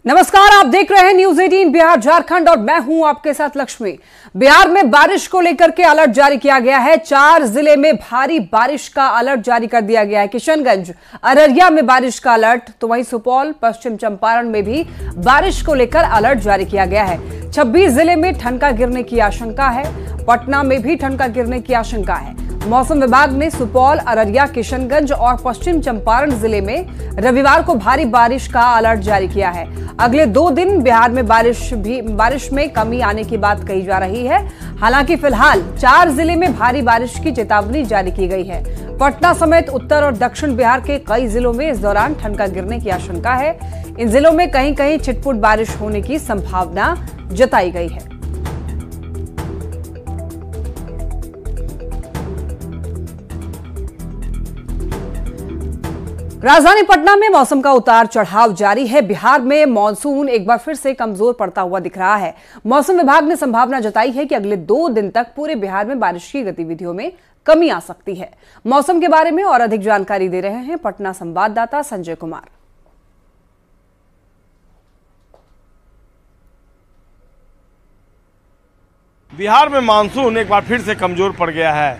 नमस्कार, आप देख रहे हैं न्यूज 18 बिहार झारखंड और मैं हूं आपके साथ लक्ष्मी। बिहार में बारिश को लेकर के अलर्ट जारी किया गया है। 4 जिले में भारी बारिश का अलर्ट जारी कर दिया गया है। किशनगंज, अररिया में बारिश का अलर्ट, तो वहीं सुपौल, पश्चिम चंपारण में भी बारिश को लेकर अलर्ट जारी किया गया है। 26 जिले में ठनका गिरने की आशंका है। पटना में भी ठनका गिरने की आशंका है। मौसम विभाग ने सुपौल, अररिया, किशनगंज और पश्चिम चंपारण जिले में रविवार को भारी बारिश का अलर्ट जारी किया है। अगले 2 दिन बिहार में बारिश में कमी आने की बात कही जा रही है। हालांकि फिलहाल 4 जिले में भारी बारिश की चेतावनी जारी की गई है। पटना समेत उत्तर और दक्षिण बिहार के कई जिलों में इस दौरान ठनका गिरने की आशंका है। इन जिलों में कहीं कहीं छिटपुट बारिश होने की संभावना जताई गई है। राजधानी पटना में मौसम का उतार चढ़ाव जारी है। बिहार में मॉनसून एक बार फिर से कमजोर पड़ता हुआ दिख रहा है। मौसम विभाग ने संभावना जताई है कि अगले 2 दिन तक पूरे बिहार में बारिश की गतिविधियों में कमी आ सकती है। मौसम के बारे में और अधिक जानकारी दे रहे हैं पटना संवाददाता संजय कुमार। बिहार में मानसून एक बार फिर से कमजोर पड़ गया है।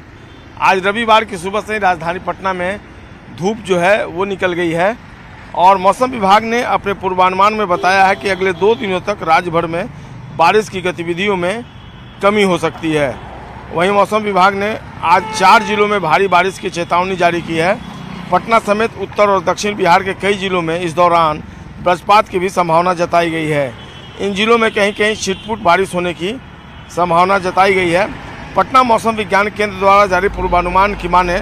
आज रविवार की सुबह से राजधानी पटना में धूप जो है वो निकल गई है और मौसम विभाग ने अपने पूर्वानुमान में बताया है कि अगले 2 दिनों तक राज्य भर में बारिश की गतिविधियों में कमी हो सकती है। वहीं मौसम विभाग ने आज 4 जिलों में भारी बारिश की चेतावनी जारी की है। पटना समेत उत्तर और दक्षिण बिहार के कई जिलों में इस दौरान वज्रपात की भी संभावना जताई गई है। इन जिलों में कहीं कहीं छिटपुट बारिश होने की संभावना जताई गई है। पटना मौसम विज्ञान केंद्र द्वारा जारी पूर्वानुमान की माने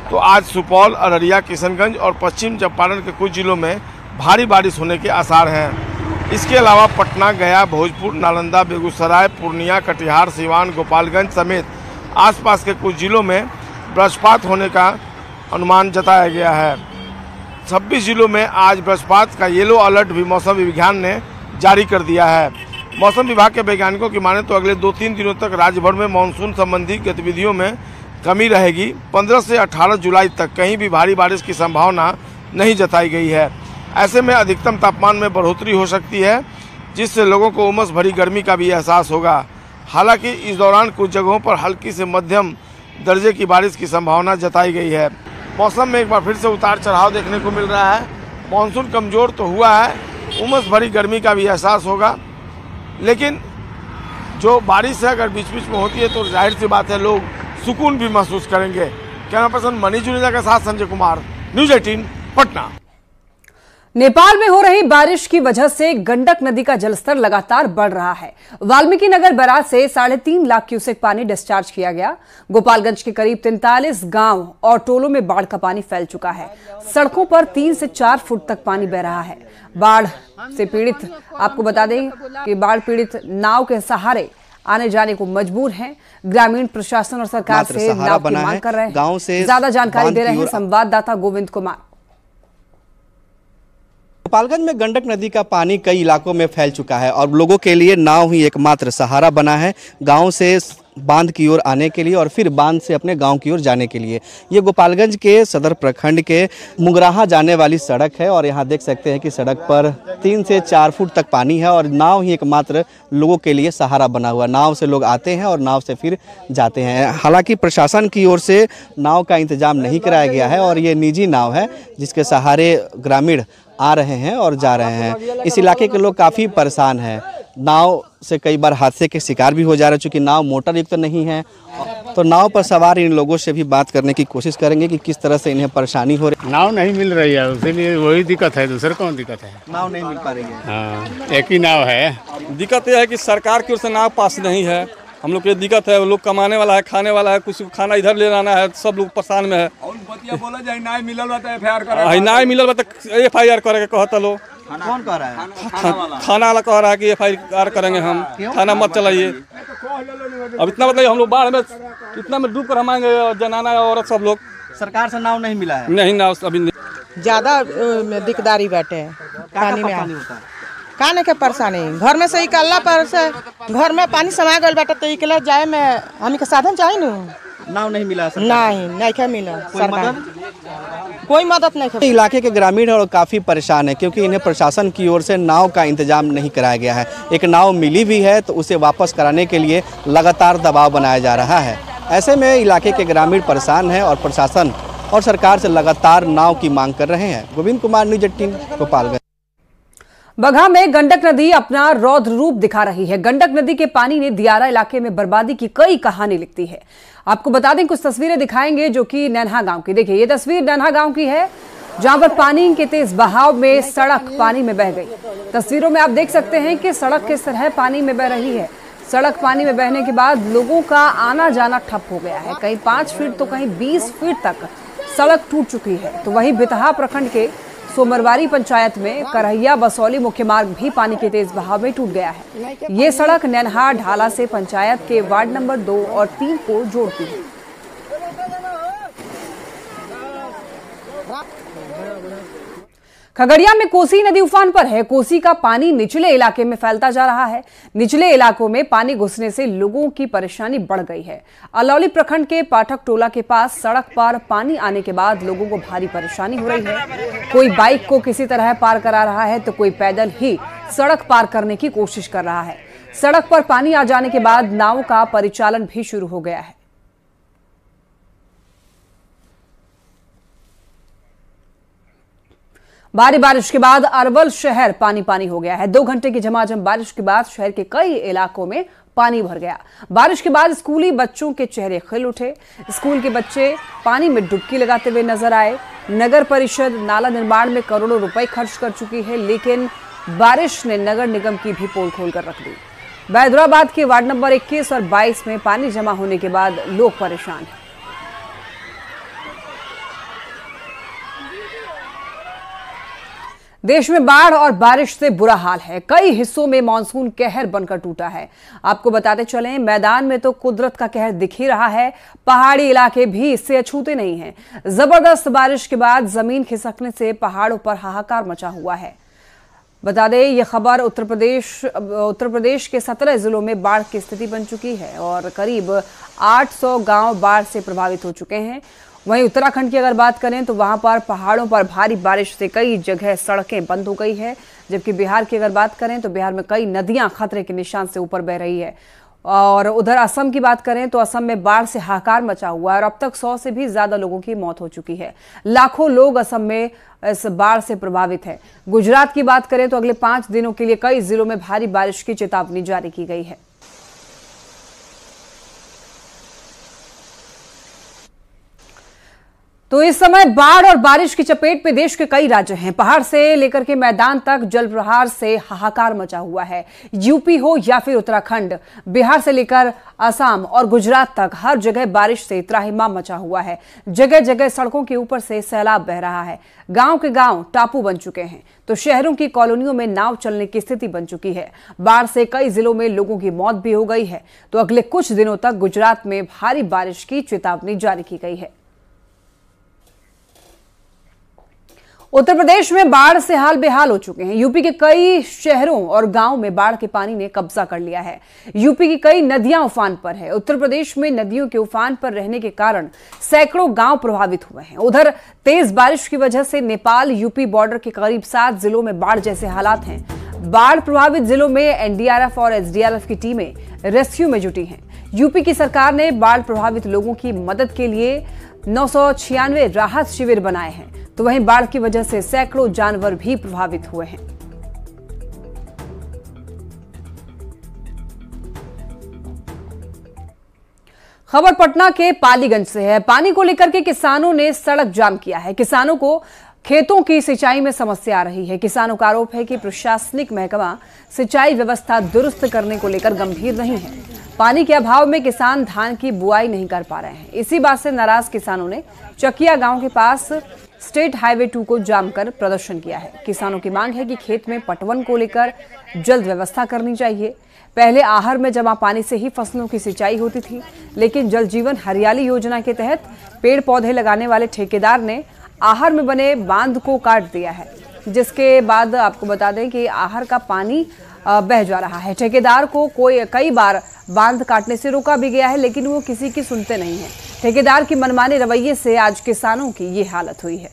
तो आज सुपौल, अररिया, किशनगंज और पश्चिम चंपारण के कुछ जिलों में भारी बारिश होने के आसार हैं। इसके अलावा पटना, गया, भोजपुर, नालंदा, बेगूसराय, पूर्णिया, कटिहार, सिवान, गोपालगंज समेत आसपास के कुछ जिलों में वज्रपात होने का अनुमान जताया गया है। 26 जिलों में आज वज्रपात का येलो अलर्ट भी मौसम विज्ञान ने जारी कर दिया है। मौसम विभाग के वैज्ञानिकों की माने तो अगले 2-3 दिनों तक राज्य भर में मानसून संबंधी गतिविधियों में कमी रहेगी। 15 से 18 जुलाई तक कहीं भी भारी बारिश की संभावना नहीं जताई गई है। ऐसे में अधिकतम तापमान में बढ़ोतरी हो सकती है, जिससे लोगों को उमस भरी गर्मी का भी एहसास होगा। हालांकि इस दौरान कुछ जगहों पर हल्की से मध्यम दर्जे की बारिश की संभावना जताई गई है। मौसम में एक बार फिर से उतार चढ़ाव देखने को मिल रहा है। मानसून कमज़ोर तो हुआ है, उमस भरी गर्मी का भी एहसास होगा, लेकिन जो बारिश है अगर बीच बीच में होती है तो जाहिर सी बात है लोग सुकून भी महसूस करेंगे। कैमरा पर्सन मनीष जुनेजा के साथ संजय कुमार, न्यूज 18 पटना। नेपाल में हो रही बारिश की वजह से गंडक नदी का जलस्तर लगातार बढ़ रहा है। वाल्मीकि नगर बैराज से 3.5 लाख क्यूसेक पानी डिस्चार्ज किया गया। गोपालगंज के करीब 43 गांव और टोलों में बाढ़ का पानी फैल चुका है। सड़कों पर 3 से 4 फुट तक पानी बह रहा है। बाढ़ से पीड़ित, आपको बता दें कि बाढ़ पीड़ित नाव के सहारे आने जाने को मजबूर हैं। ग्रामीण प्रशासन और सरकार से नाव की मांग कर रहे हैं। गांव से ज्यादा जानकारी दे रहे हैं संवाददाता गोविंद कुमार। गोपालगंज में गंडक नदी का पानी कई इलाकों में फैल चुका है और लोगों के लिए नाव ही एकमात्र सहारा बना है, गांव से बांध की ओर आने के लिए और फिर बांध से अपने गांव की ओर जाने के लिए। ये गोपालगंज के सदर प्रखंड के मुगराहा जाने वाली सड़क है और यहाँ देख सकते हैं कि सड़क पर 3 से 4 फुट तक पानी है और नाव ही एकमात्र लोगों के लिए सहारा बना हुआ। नाव से लोग आते हैं और नाव से फिर जाते हैं। हालांकि प्रशासन की ओर से नाव का इंतजाम नहीं कराया गया है और ये निजी नाव है जिसके सहारे ग्रामीण आ रहे हैं और जा रहे हैं। इस इलाके के लोग काफ़ी परेशान हैं। नाव से कई बार हादसे के शिकार भी हो जा रहे हैं, चूँकि नाव मोटर युक्त नहीं है। तो नाव पर सवार इन लोगों से भी बात करने की कोशिश करेंगे कि किस तरह से इन्हें परेशानी हो रही है। नाव नहीं मिल रही है, इसीलिए वही दिक्कत है, दूसरे कौन दिक्कत है? नाव नहीं मिल पा रही है। हाँ, एक ही नाव है। दिक्कत यह है कि सरकार की ओर से नाव पास नहीं है। हम लोग की दिक्कत है, लोग कमाने वाला है, खाने वाला है, कुछ खाना इधर ले जाना है, सब लोग परेशान में है। नाव मिलल बा तो FIR करे के कहता लोग। कौन कह रहा है? खाना वाला कह रहा है कि FIR करेंगे हम, खाना मत चलाइए। अब इतना बताइए, हम लोग बाढ़ में इतना में डूब कर हम आएंगे, जनाना औरत सब लोग। सरकार से नाव नहीं मिला है? नहीं, नाव अभी ज्यादा दिकदारी बैठे पानी में खाने के परेशानी। घर में से निकलला पर से घर में पानी समा गल बाटे तो निकले जाए में हमी के साधन चाहिए न। नाव नहीं मिला? नहीं क्या मिला सरकार कोई मदद नहीं है। इलाके के ग्रामीण और काफ़ी परेशान है क्योंकि इन्हें प्रशासन की ओर से नाव का इंतजाम नहीं कराया गया है। एक नाव मिली भी है तो उसे वापस कराने के लिए लगातार दबाव बनाया जा रहा है। ऐसे में इलाके के ग्रामीण परेशान हैं और प्रशासन और सरकार से लगातार नाव की मांग कर रहे हैं। गोविंद कुमार, न्यूज़ 18 गोपालगंज। बगहा में गंडक नदी अपना रौद्र रूप दिखा रही है। गंडक नदी के पानी ने दियारा इलाके में बर्बादी की कई कहानी लिखती है। आपको बता दें, कुछ तस्वीरें दिखाएंगे जो कि नैन्हा गांव की। देखिए, ये तस्वीर नैन्हा गांव की है जहां पर पानी के तेज बहाव में सड़क पानी में बह गई। तस्वीरों में आप देख सकते हैं कि सड़क किस तरह पानी में बह रही है। सड़क पानी में बहने के बाद लोगों का आना जाना ठप हो गया है। कहीं 5 फीट तो कहीं 20 फीट तक सड़क टूट चुकी है। तो वहीं बितहा प्रखंड के सोमरवारी पंचायत में करहिया बसौली मुख्य मार्ग भी पानी के तेज बहाव में टूट गया है। ये सड़क नैन्हा ढाला से पंचायत के वार्ड नंबर 2 और 3 को जोड़ती है। खगड़िया में कोसी नदी उफान पर है। कोसी का पानी निचले इलाके में फैलता जा रहा है। निचले इलाकों में पानी घुसने से लोगों की परेशानी बढ़ गई है। अलौली प्रखंड के पाठक टोला के पास सड़क पर पानी आने के बाद लोगों को भारी परेशानी हो रही है। कोई बाइक को किसी तरह पार करा रहा है तो कोई पैदल ही सड़क पार करने की कोशिश कर रहा है। सड़क पर पानी आ जाने के बाद नाव का परिचालन भी शुरू हो गया है। भारी बारिश के बाद अरवल शहर पानी पानी हो गया है। 2 घंटे की झमाझम बारिश के बाद शहर के कई इलाकों में पानी भर गया। बारिश के बाद स्कूली बच्चों के चेहरे खिल उठे। स्कूल के बच्चे पानी में डुबकी लगाते हुए नजर आए। नगर परिषद नाला निर्माण में करोड़ों रुपए खर्च कर चुकी है, लेकिन बारिश ने नगर निगम की भी पोल खोलकर रख दी। बैदराबाद के वार्ड नंबर 21 और 22 में पानी जमा होने के बाद लोग परेशान हैं। देश में बाढ़ और बारिश से बुरा हाल है। कई हिस्सों में मानसून कहर बनकर टूटा है। आपको बताते चलें, मैदान में तो कुदरत का कहर दिख ही रहा है, पहाड़ी इलाके भी इससे अछूते नहीं हैं। जबरदस्त बारिश के बाद जमीन खिसकने से पहाड़ों पर हाहाकार मचा हुआ है। बता दें, यह खबर उत्तर प्रदेश के 17 जिलों में बाढ़ की स्थिति बन चुकी है और करीब 800 गांव बाढ़ से प्रभावित हो चुके हैं। वहीं उत्तराखंड की अगर बात करें तो वहां पर पहाड़ों पर भारी बारिश से कई जगह सड़कें बंद हो गई है। जबकि बिहार की अगर बात करें तो बिहार में कई नदियां खतरे के निशान से ऊपर बह रही है। और उधर असम की बात करें तो असम में बाढ़ से हाहाकार मचा हुआ है और अब तक 100 से भी ज्यादा लोगों की मौत हो चुकी है। लाखों लोग असम में इस बाढ़ से प्रभावित है। गुजरात की बात करें तो अगले 5 दिनों के लिए कई जिलों में भारी बारिश की चेतावनी जारी की गई है। तो इस समय बाढ़ और बारिश की चपेट में देश के कई राज्य हैं। पहाड़ से लेकर के मैदान तक जल प्रहार से हाहाकार मचा हुआ है। यूपी हो या फिर उत्तराखंड, बिहार से लेकर असम और गुजरात तक हर जगह बारिश से त्राहिमाम मचा हुआ है। जगह जगह सड़कों के ऊपर से सैलाब बह रहा है। गांव के गांव टापू बन चुके हैं तो शहरों की कॉलोनियों में नाव चलने की स्थिति बन चुकी है। बाढ़ से कई जिलों में लोगों की मौत भी हो गई है। तो अगले कुछ दिनों तक गुजरात में भारी बारिश की चेतावनी जारी की गई है। उत्तर प्रदेश में बाढ़ से हाल बेहाल हो चुके हैं। यूपी के कई शहरों और गांवों में बाढ़ के पानी ने कब्जा कर लिया है। यूपी की कई नदियां उफान पर है। उत्तर प्रदेश में नदियों के उफान पर रहने के कारण सैकड़ों गांव प्रभावित हुए हैं। उधर तेज बारिश की वजह से नेपाल यूपी बॉर्डर के करीब 7 जिलों में बाढ़ जैसे हालात हैं। बाढ़ प्रभावित जिलों में एनडीआरएफ और एसडीआरएफ की टीमें रेस्क्यू में जुटी हैं। यूपी की सरकार ने बाढ़ प्रभावित लोगों की मदद के लिए 996 राहत शिविर बनाए हैं। तो वहीं बाढ़ की वजह से सैकड़ों जानवर भी प्रभावित हुए हैं। खबर पटना के पालीगंज से है। पानी को लेकर के किसानों ने सड़क जाम किया है। किसानों को खेतों की सिंचाई में समस्या आ रही है। किसानों का आरोप है कि प्रशासनिक महकमा सिंचाई व्यवस्था दुरुस्त करने को लेकर गंभीर नहीं है। पानी के अभाव में किसान धान की बुआई नहीं कर पा रहे हैं। इसी बात से नाराज किसानों ने चकिया गांव के पास स्टेट हाईवे 2 को जाम कर प्रदर्शन किया है। किसानों की मांग है कि खेत में पटवन को लेकर जल्द व्यवस्था करनी चाहिए। पहले आहर में जमा पानी से ही फसलों की सिंचाई होती थी, लेकिन जल जीवन हरियाली योजना के तहत पेड़ पौधे लगाने वाले ठेकेदार ने आहर में बने बांध को काट दिया है, जिसके बाद आपको बता दें कि आहर का पानी बह जा रहा है। ठेकेदार को कई बार बांध काटने से रोका भी गया है, लेकिन वो किसी की सुनते नहीं है। ठेकेदार की मनमाने रवैये से आज किसानों की ये हालत हुई है।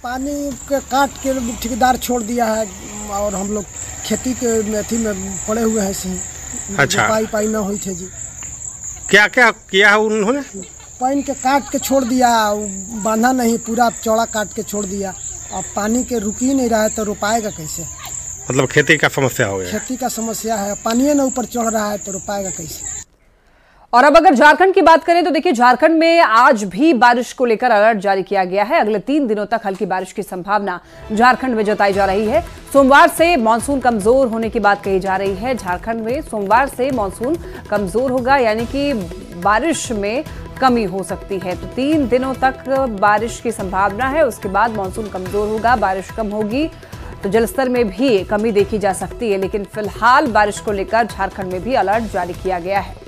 पानी के काट के ठेकेदार छोड़ दिया है और हम लोग खेती के मेथी में पड़े हुए हैं सही। अच्छा, पाई ना हुई थे जी। क्या क्या किया है उन्होंने? पानी के काट के छोड़ दिया, बांधा नहीं, पूरा चौड़ा काट के छोड़ दिया। अब पानी के रुक ही नहीं रहा है तो रोपाएगा कैसे? मतलब खेती का समस्या हो गया। खेती का समस्या है, पानी ना ऊपर चढ़ रहा है तो रोपाएगा कैसे? और अब अगर झारखंड की बात करें तो देखिए झारखंड में आज भी बारिश को लेकर अलर्ट जारी किया गया है। अगले 3 दिनों तक हल्की बारिश की संभावना झारखंड में जताई जा रही है। सोमवार से मानसून कमजोर होने की बात कही जा रही है। झारखंड में सोमवार से मानसून कमजोर होगा, यानी कि बारिश में कमी हो सकती है। तो 3 दिनों तक बारिश की संभावना है, उसके बाद मानसून कमजोर होगा, बारिश कम होगी तो जलस्तर में भी कमी देखी जा सकती है। लेकिन फिलहाल बारिश को लेकर झारखंड में भी अलर्ट जारी किया गया है।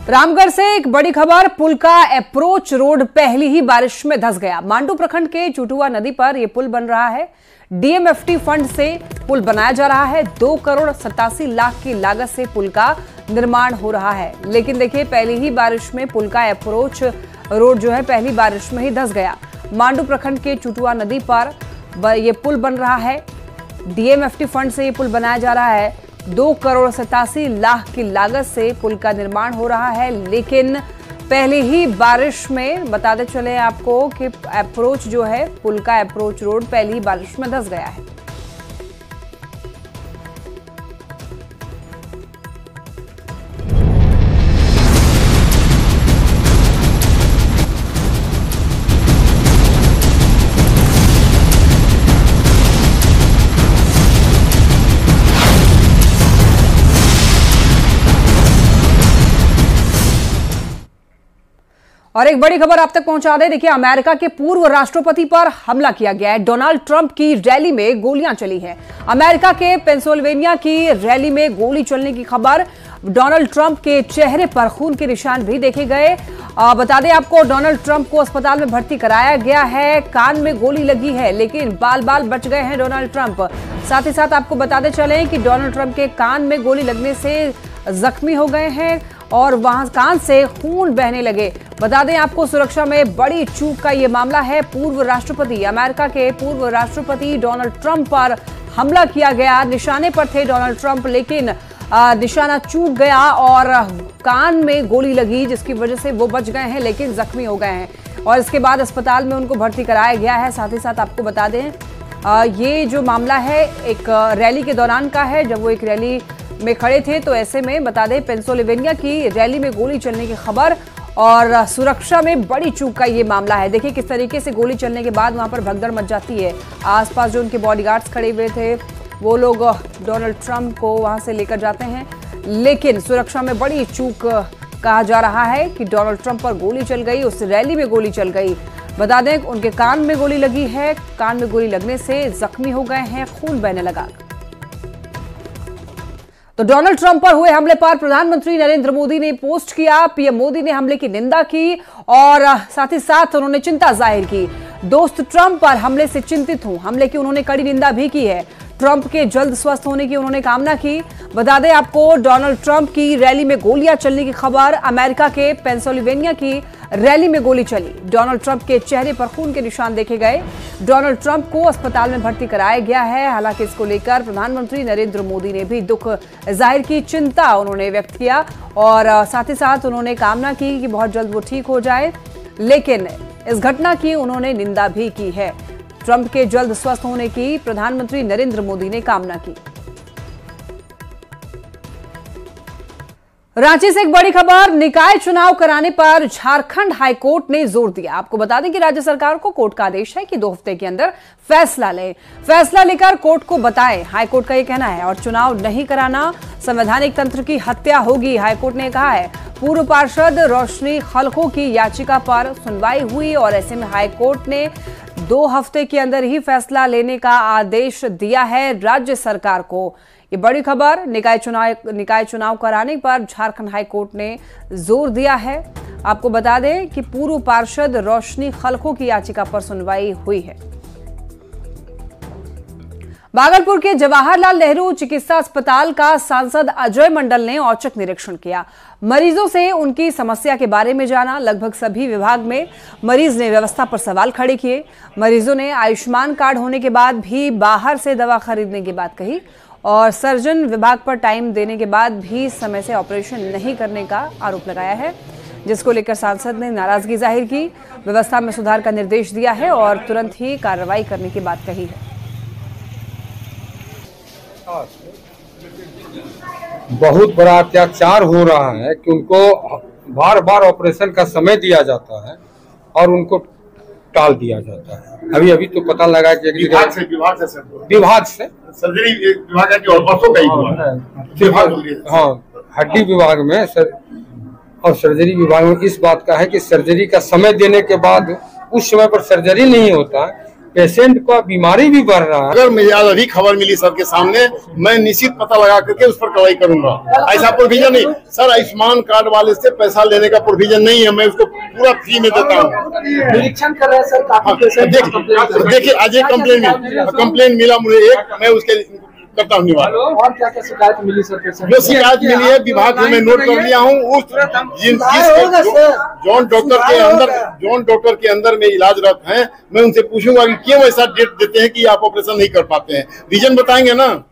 रामगढ़ से एक बड़ी खबर, पुल का अप्रोच रोड पहली ही बारिश में धंस गया। मांडू प्रखंड के चुटुआ नदी पर यह पुल बन रहा है। डीएमएफटी फंड से पुल बनाया जा रहा है। 2 करोड़ 87 लाख की लागत से पुल का निर्माण हो रहा है। लेकिन देखिए पहली ही बारिश में पुल का अप्रोच रोड जो है पहली बारिश में ही धंस गया। मांडू प्रखंड के चुटुआ नदी पर यह पुल बन रहा है। डीएमएफटी फंड से यह पुल बनाया जा रहा है। 2 करोड़ 87 लाख की लागत से पुल का निर्माण हो रहा है। लेकिन पहले ही बारिश में बताते चले आपको कि अप्रोच जो है पुल का अप्रोच रोड पहली ही बारिश में धंस गया है। और एक बड़ी खबर आप तक पहुंचा दे। देखिए अमेरिका के पूर्व राष्ट्रपति पर हमला किया गया है। डोनाल्ड ट्रंप की रैली में गोलियां चली हैं। अमेरिका के पेंसिल्वेनिया की रैली में गोली चलने की खबर। डोनाल्ड ट्रंप के चेहरे पर खून के निशान भी देखे गए। बता दें आपको डोनाल्ड ट्रंप को अस्पताल में भर्ती कराया गया है। कान में गोली लगी है लेकिन बाल बाल बच गए हैं डोनाल्ड ट्रंप। साथ ही साथ आपको बताते चले कि डोनाल्ड ट्रंप के कान में गोली लगने से जख्मी हो गए हैं और वहां कान से खून बहने लगे। बता दें आपको सुरक्षा में बड़ी चूक का ये मामला है। पूर्व राष्ट्रपति अमेरिका के पूर्व राष्ट्रपति डोनाल्ड ट्रंप पर हमला किया गया। निशाने पर थे डोनाल्ड ट्रंप लेकिन निशाना चूक गया और कान में गोली लगी जिसकी वजह से वो बच गए हैं लेकिन जख्मी हो गए हैं और इसके बाद अस्पताल में उनको भर्ती कराया गया है। साथ ही साथ आपको बता दें ये जो मामला है एक रैली के दौरान का है, जब वो एक रैली में खड़े थे तो ऐसे में बता दें पेंसिल्वेनिया की रैली में गोली चलने की खबर और सुरक्षा में बड़ी चूक का ये मामला है। देखिए किस तरीके से गोली चलने के बाद वहां पर भगदड़ मच जाती है। आसपास जो उनके बॉडीगार्ड्स खड़े हुए थे वो लोग डोनाल्ड ट्रंप को वहां से लेकर जाते हैं लेकिन सुरक्षा में बड़ी चूक कहा जा रहा है कि डोनाल्ड ट्रंप पर गोली चल गई, उस रैली में गोली चल गई। बता दें उनके कान में गोली लगी है। कान में गोली लगने से जख्मी हो गए हैं, खून बहने लगा। तो डोनाल्ड ट्रंप पर हुए हमले पर प्रधानमंत्री नरेंद्र मोदी ने पोस्ट किया। पीएम मोदी ने हमले की निंदा की और साथ ही साथ उन्होंने चिंता जाहिर की। दोस्त ट्रंप पर हमले से चिंतित हूं, हमले की उन्होंने कड़ी निंदा भी की है। ट्रंप के जल्द स्वस्थ होने की उन्होंने कामना की। बता दें आपको डोनाल्ड ट्रंप की रैली में गोलियां चलने की खबर। अमेरिका के पेंसिल्वेनिया की रैली में गोली चली। डोनाल्ड ट्रंप के चेहरे पर खून के निशान देखे गए। डोनाल्ड ट्रंप को अस्पताल में भर्ती कराया गया है। हालांकि इसको लेकर प्रधानमंत्री नरेंद्र मोदी ने भी दुख जाहिर की, चिंता उन्होंने व्यक्त किया और साथ ही साथ उन्होंने कामना की कि बहुत जल्द वो ठीक हो जाए। लेकिन इस घटना की उन्होंने निंदा भी की है। ट्रंप के जल्द स्वस्थ होने की प्रधानमंत्री नरेंद्र मोदी ने कामना की। रांची से एक बड़ी खबर, निकाय चुनाव कराने पर झारखंड हाईकोर्ट ने जोर दिया। आपको बता दें कि राज्य सरकार को कोर्ट का आदेश है कि 2 हफ्ते के अंदर फैसला ले। फैसला लेकर कोर्ट को बताएं, हाईकोर्ट का ये कहना है। और चुनाव नहीं कराना संवैधानिक तंत्र की हत्या होगी, हाईकोर्ट ने कहा है। पूर्व पार्षद रोशनी खलखो की याचिका पर सुनवाई हुई और ऐसे में हाईकोर्ट ने 2 हफ्ते के अंदर ही फैसला लेने का आदेश दिया है राज्य सरकार को। ये बड़ी खबर, निकाय चुनाव कराने पर झारखंड हाईकोर्ट ने जोर दिया है। आपको बता दें कि पूर्व पार्षद रोशनी खलखो की याचिका पर सुनवाई हुई है। भागलपुर के जवाहरलाल नेहरू चिकित्सा अस्पताल का सांसद अजय मंडल ने औचक निरीक्षण किया। मरीजों से उनकी समस्या के बारे में जाना। लगभग सभी विभाग में मरीज ने व्यवस्था पर सवाल खड़े किए। मरीजों ने आयुष्मान कार्ड होने के बाद भी बाहर से दवा खरीदने की बात कही और सर्जन विभाग पर टाइम देने के बाद भी समय से ऑपरेशन नहीं करने का आरोप लगाया है, जिसको लेकर सांसद ने नाराजगी जाहिर की। व्यवस्था में सुधार का निर्देश दिया है और तुरंत ही कार्रवाई करने की बात कही है। बहुत बड़ा अत्याचार हो रहा है कि उनको बार बार ऑपरेशन का समय दिया जाता है और उनको टाल दिया जाता है। अभी तो पता लगा कि विभाग से सर्जरी विभाग हाँ, हड्डी विभाग में और सर्जरी विभाग में इस बात का है कि सर्जरी का समय देने के बाद उस समय पर सर्जरी नहीं होता है, पेशेंट का बीमारी भी बढ़ रहा है। अगर मुझे अभी खबर मिली सर के सामने, मैं निश्चित पता लगा करके उस पर कार्रवाई करूंगा। ऐसा प्रोविजन नहीं सर, आयुष्मान कार्ड वाले से पैसा लेने का प्रोविजन नहीं है, मैं उसको पूरा फ्री में देता हूँ। निरीक्षण कर रहे हैं सर। देखिए आज एक कंप्लेन मिला मुझे एक, मैं उसके करता हूँ निवारण। और क्या क्या शिकायत मिली सर? जो शिकायत मिली है विभाग में मैं नोट कर लिया हूँ। उस जॉन डॉक्टर के अंदर में इलाजरत हैं, मैं उनसे पूछूंगा कि क्यों ऐसा डेट देते हैं कि आप ऑपरेशन नहीं कर पाते हैं, रीजन बताएंगे ना।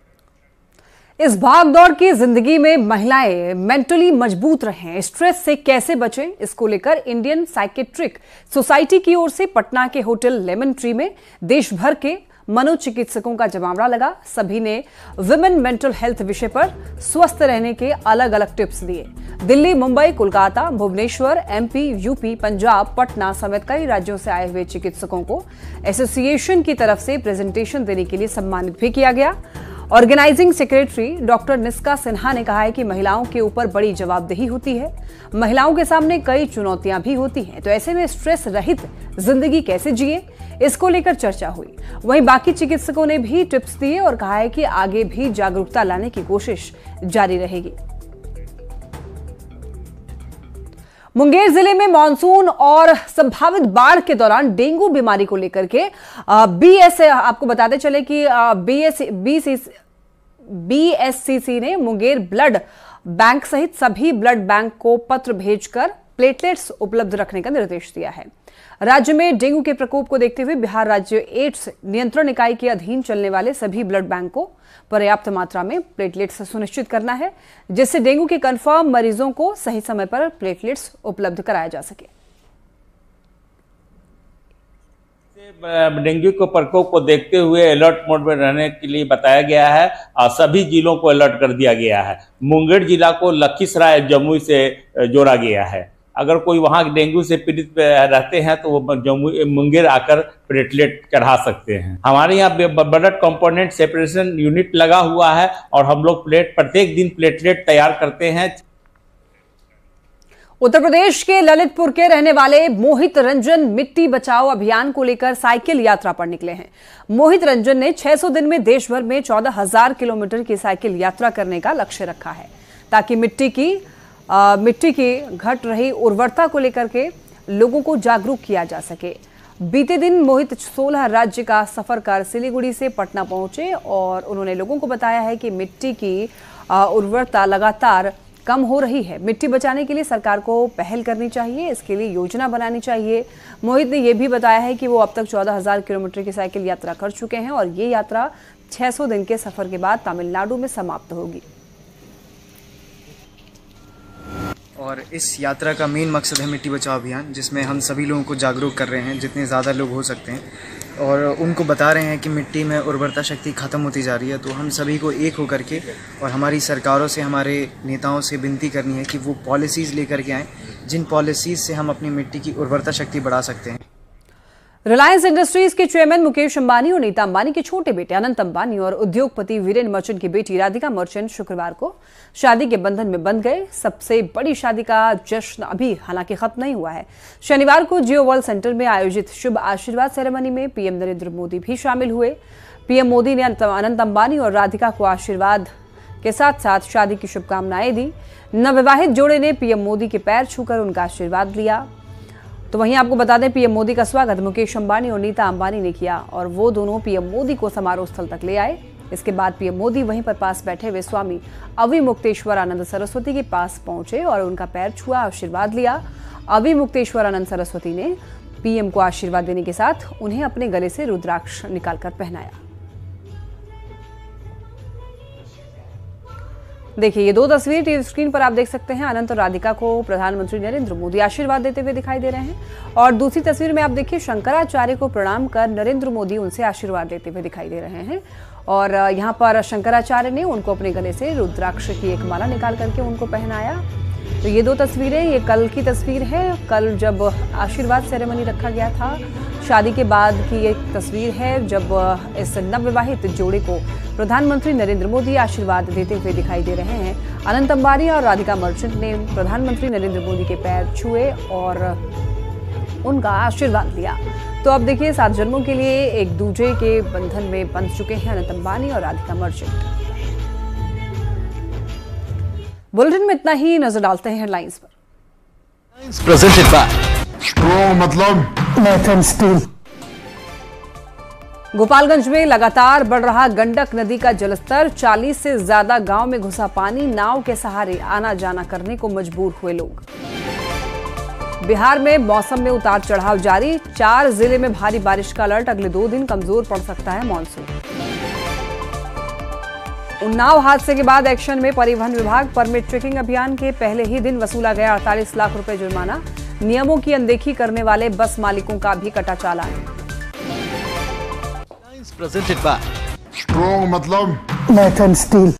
इस भागदौड़ की जिंदगी में महिलाएं मेंटली मजबूत रहें, स्ट्रेस से कैसे बचें, इसको लेकर इंडियन साइकेट्रिक सोसाइटी की ओर से पटना के होटल लेमन ट्री में देश भर के मनोचिकित्सकों का जमावड़ा लगा। सभी ने विमेन मेंटल हेल्थ विषय पर स्वस्थ रहने के अलग अलग टिप्स दिए। दिल्ली, मुंबई, कोलकाता, भुवनेश्वर, एमपी, यूपी, पंजाब, पटना समेत कई राज्यों से आए हुए चिकित्सकों को एसोसिएशन की तरफ से प्रेजेंटेशन देने के लिए सम्मानित भी किया गया। ऑर्गेनाइजिंग सेक्रेटरी डॉक्टर निस्का सिन्हा ने कहा है कि महिलाओं के ऊपर बड़ी जवाबदेही होती है, महिलाओं के सामने कई चुनौतियां भी होती हैं, तो ऐसे में स्ट्रेस रहित जिंदगी कैसे जिए, इसको लेकर चर्चा हुई। वहीं बाकी चिकित्सकों ने भी टिप्स दिए और कहा है कि आगे भी जागरूकता लाने की कोशिश जारी रहेगी। मुंगेर जिले में मानसून और संभावित बाढ़ के दौरान डेंगू बीमारी को लेकर के आपको बताते चले कि बीएससीसी ने मुंगेर ब्लड बैंक सहित सभी ब्लड बैंक को पत्र भेजकर प्लेटलेट्स उपलब्ध रखने का निर्देश दिया है। राज्य में डेंगू के प्रकोप को देखते हुए बिहार राज्य एड्स नियंत्रण इकाई के अधीन चलने वाले सभी ब्लड बैंक को पर्याप्त मात्रा में प्लेटलेट्स सुनिश्चित करना है, जिससे डेंगू के कंफर्म मरीजों को सही समय पर प्लेटलेट्स उपलब्ध कराया जा सके। डेंगू के प्रकोप को देखते हुए अलर्ट मोड में रहने के लिए बताया गया है और सभी जिलों को अलर्ट कर दिया गया है। मुंगेर जिला को लखीसराय जमुई से जोड़ा गया है। अगर कोई वहां डेंगू से पीड़ित रहते हैं तो वो मुंगेर आकर प्लेटलेट चढ़ा सकते हैं। हमारे यहाँ ब्लड कंपोनेंट सेपरेशन यूनिट लगा हुआ है और हम लोग प्रत्येक दिन प्लेटलेट तैयार करते हैं। उत्तर प्रदेश के ललितपुर के रहने वाले मोहित रंजन मिट्टी बचाओ अभियान को लेकर साइकिल यात्रा पर निकले हैं। मोहित रंजन ने 600 दिन में देश भर में 14,000 किलोमीटर की साइकिल यात्रा करने का लक्ष्य रखा है, ताकि मिट्टी की घट रही उर्वरता को लेकर के लोगों को जागरूक किया जा सके। बीते दिन मोहित 16 राज्य का सफर कर सिलीगुड़ी से पटना पहुंचे और उन्होंने लोगों को बताया है कि मिट्टी की उर्वरता लगातार कम हो रही है। मिट्टी बचाने के लिए सरकार को पहल करनी चाहिए, इसके लिए योजना बनानी चाहिए। मोहित ने यह भी बताया है कि वो अब तक 14,000 किलोमीटर की साइकिल यात्रा कर चुके हैं और ये यात्रा 600 दिन के सफर के बाद तमिलनाडु में समाप्त होगी। और इस यात्रा का मेन मकसद है मिट्टी बचाओ अभियान, जिसमें हम सभी लोगों को जागरूक कर रहे हैं, जितने ज़्यादा लोग हो सकते हैं, और उनको बता रहे हैं कि मिट्टी में उर्वरता शक्ति ख़त्म होती जा रही है। तो हम सभी को एक होकर के और हमारी सरकारों से, हमारे नेताओं से विनती करनी है कि वो पॉलिसीज़ लेकर के आएँ, जिन पॉलिसीज़ से हम अपनी मिट्टी की उर्वरता शक्ति बढ़ा सकते हैं। रिलायंस इंडस्ट्रीज के चेयरमैन मुकेश अंबानी और नीता अंबानी के छोटे बेटे अनंत अंबानी और उद्योगपति वीरेन मर्चेंट की बेटी राधिका मर्चेंट शुक्रवार को शादी के बंधन में बंध गए। सबसे बड़ी शादी का जश्न अभी हालांकि खत्म नहीं हुआ है। शनिवार को जियो वर्ल्ड सेंटर में आयोजित शुभ आशीर्वाद सेरेमनी में पीएम नरेंद्र मोदी भी शामिल हुए। पीएम मोदी ने अनंत अंबानी और राधिका को आशीर्वाद के साथ साथ शादी की शुभकामनाएं दी। नवविवाहित जोड़े ने पीएम मोदी के पैर छूकर उनका आशीर्वाद लिया। तो वहीं आपको बता दें, पीएम मोदी का स्वागत मुकेश अंबानी और नीता अंबानी ने किया और वो दोनों पीएम मोदी को समारोह स्थल तक ले आए। इसके बाद पीएम मोदी वहीं पर पास बैठे हुए स्वामी अविमुक्तेश्वरानंद सरस्वती के पास पहुंचे और उनका पैर छुआ, आशीर्वाद लिया। अविमुक्तेश्वरानंद सरस्वती ने पीएम को आशीर्वाद देने के साथ उन्हें अपने गले से रुद्राक्ष निकालकर पहनाया। देखिए, ये दो तस्वीर टीवी स्क्रीन पर आप देख सकते हैं। अनंत और राधिका को प्रधानमंत्री नरेंद्र मोदी आशीर्वाद देते हुए दिखाई दे रहे हैं और दूसरी तस्वीर में आप देखिए शंकराचार्य को प्रणाम कर नरेंद्र मोदी उनसे आशीर्वाद देते हुए दिखाई दे रहे हैं और यहाँ पर शंकराचार्य ने उनको अपने गले से रुद्राक्ष की एक माला निकाल करके उनको पहनाया। तो ये दो तस्वीरें, ये कल की तस्वीर है, कल जब आशीर्वाद सेरेमनी रखा गया था। शादी के बाद की एक तस्वीर है जब इस नवविवाहित जोड़े को प्रधानमंत्री नरेंद्र मोदी आशीर्वाद देते हुए दिखाई दे रहे हैं। अनंत अंबानी और राधिका मर्चेंट ने प्रधानमंत्री नरेंद्र मोदी के पैर छुए और उनका आशीर्वाद लिया। तो अब देखिए, 7 जन्मों के लिए एक दूसरे के बंधन में बंध चुके हैं अनंत अंबानी और राधिका मर्चेंट। बुलेटिन में इतना ही, नजर डालते हैं हेडलाइंस पर। प्रेजेंटेड बाय स्ट्रॉन्ग मतलब नेथन स्टील। गोपालगंज में लगातार बढ़ रहा गंडक नदी का जलस्तर, 40 से ज्यादा गांव में घुसा पानी, नाव के सहारे आना जाना करने को मजबूर हुए लोग। बिहार में मौसम में उतार चढ़ाव जारी, 4 जिले में भारी बारिश का अलर्ट, अगले 2 दिन कमजोर पड़ सकता है मानसून। उन्नाव हादसे के बाद एक्शन में परिवहन विभाग, परमिट चेकिंग अभियान के पहले ही दिन वसूला गया 48 लाख रुपए जुर्माना, नियमों की अनदेखी करने वाले बस मालिकों का भी कटा चालान। प्रेजेंटेड बाय स्ट्रॉन्ग मतलब नेथन स्टील।